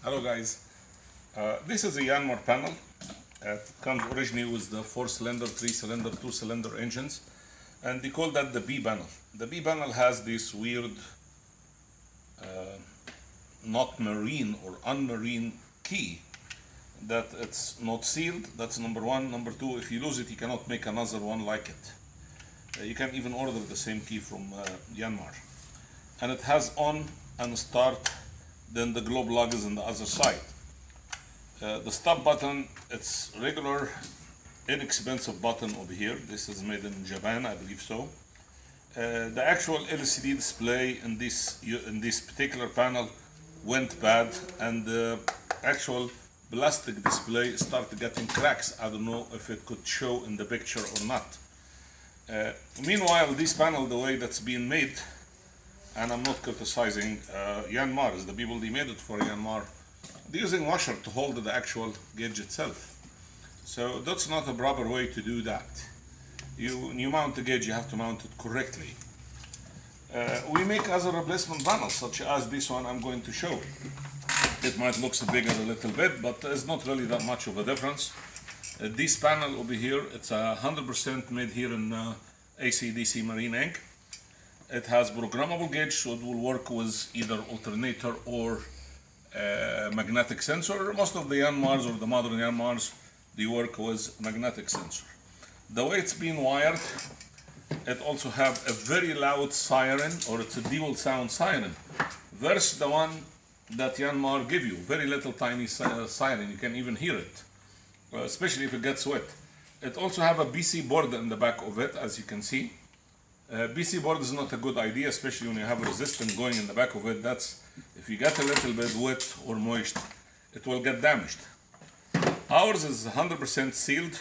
Hello guys, this is a Yanmar panel. It comes originally with the 4-cylinder, 3-cylinder, 2-cylinder engines, and they call that the B panel. The B panel has this weird not marine or unmarine key that it's not sealed. That's number one. Number two, if you lose it, you cannot make another one like it. You can even order the same key from Yanmar. And it has on and start, then the globe lug is on the other side. The stop button, it's regular, inexpensive button over here. This is made in Japan, I believe so. The actual LCD display in this particular panel went bad, and the actual plastic display started getting cracks. I don't know if it could show in the picture or not. Meanwhile, this panel, the way that's being made, and I'm not criticizing Yanmar, is the people they made it for Yanmar. They're using washer to hold the actual gauge itself. So that's not a proper way to do that. When you mount the gauge, you have to mount it correctly. We make other replacement panels, such as this one I'm going to show. It might look bigger a little bit, but there's not really that much of a difference. This panel over here, it's 100% made here in AC/DC marine ink. It has programmable gauge, so it will work with either alternator or magnetic sensor. Most of the Yanmars or the modern Yanmars, they work with magnetic sensor. The way it's been wired, it also have a very loud siren, or it's a dual sound siren, versus the one that Yanmar give you. Very little tiny siren, you can even hear it, especially if it gets wet. It also have a BC board in the back of it, as you can see. BC board is not a good idea, especially when you have a resistance going in the back of it. That's, if you get a little bit wet or moist, it will get damaged. Ours is 100% sealed,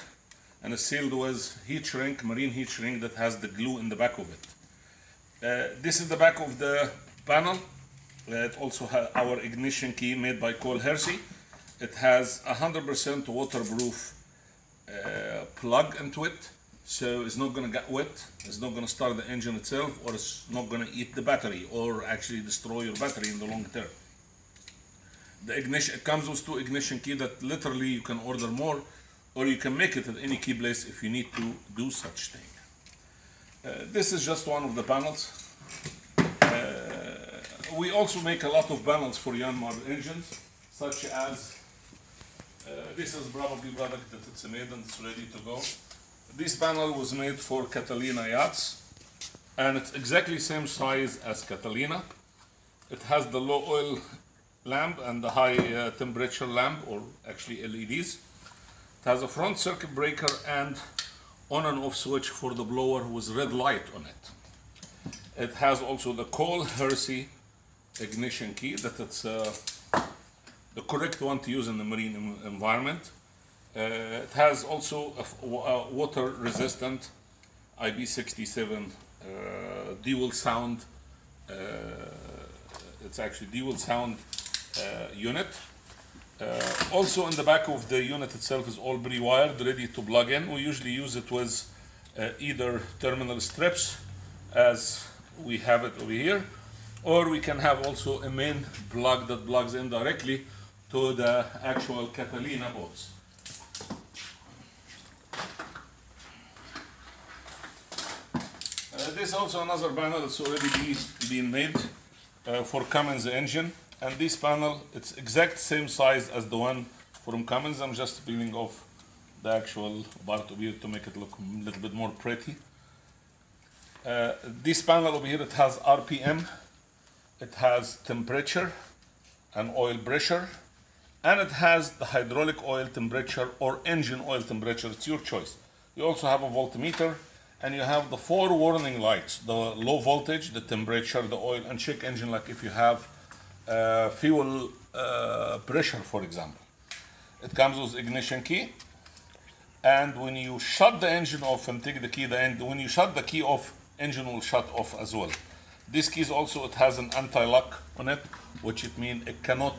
and it's sealed with heat shrink, marine heat shrink that has the glue in the back of it. This is the back of the panel. It also has our ignition key made by Cole Hersey. It has 100% waterproof plug into it. So it's not going to get wet, it's not going to start the engine itself, or it's not going to eat the battery or actually destroy your battery in the long term. The ignition, it comes with 2 ignition keys that literally you can order more, or you can make it at any key place if you need to do such thing. This is just one of the panels. We also make a lot of panels for Yanmar engines, such as this is probably product that it's made and it's ready to go. This panel was made for Catalina yachts, and it's exactly same size as Catalina. It has the low oil lamp and the high temperature lamp, or actually LEDs. It has a front circuit breaker and on and off switch for the blower with red light on it. It has also the Cole Hersey ignition key, that it's the correct one to use in the marine environment. It has also a water resistant IP67 dual sound. It's actually dual sound unit. Also in the back of the unit itself is all pre-wired, ready to plug in. We usually use it with either terminal strips, as we have it over here, or we can have also a main plug that plugs in directly to the actual Catalina boats. This is also another panel that's already been made for Cummins engine, and this panel, it's exact same size as the one from Cummins. I'm just peeling off the actual part over here to make it look a little bit more pretty. This panel over here, it has RPM, it has temperature and oil pressure, and it has the hydraulic oil temperature or engine oil temperature. It's your choice. You also have a voltmeter, and you have the 4 warning lights: the low voltage, the temperature, the oil, and check engine, like if you have fuel pressure, for example. It comes with ignition key, and when you shut the engine off and take the key, when you shut the key off, engine will shut off as well. This key is also, it has an anti-lock on it, which it means it cannot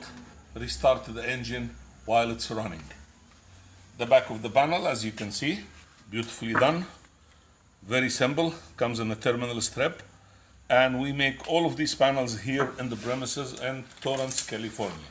restart the engine while it's running. The back of the panel, as you can see, beautifully done. Very simple, comes in a terminal strip, and we make all of these panels here in the premises in Torrance, California.